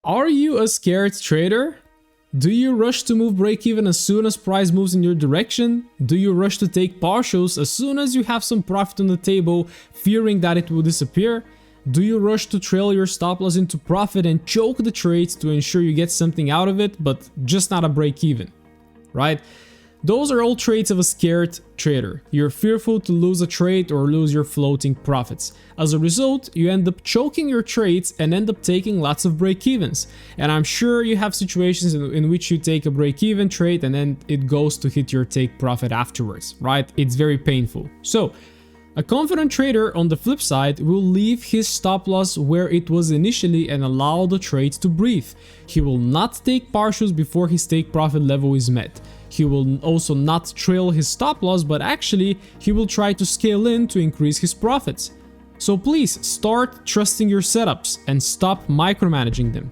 Are you a scared trader? Do you rush to move break-even as soon as price moves in your direction? Do you rush to take partials as soon as you have some profit on the table, fearing that it will disappear? Do you rush to trail your stop loss into profit and choke the trades to ensure you get something out of it, but just not a break-even, right? Those are all traits of a scared trader. You're fearful to lose a trade or lose your floating profits. As a result, you end up choking your trades and end up taking lots of break-evens. And I'm sure you have situations in which you take a break-even trade and then it goes to hit your take profit afterwards, right? It's very painful. So, a confident trader, on the flip side, will leave his stop loss where it was initially and allow the trade to breathe. He will not take partials before his take profit level is met. He will also not trail his stop loss, but actually he will try to scale in to increase his profits. So please start trusting your setups and stop micromanaging them.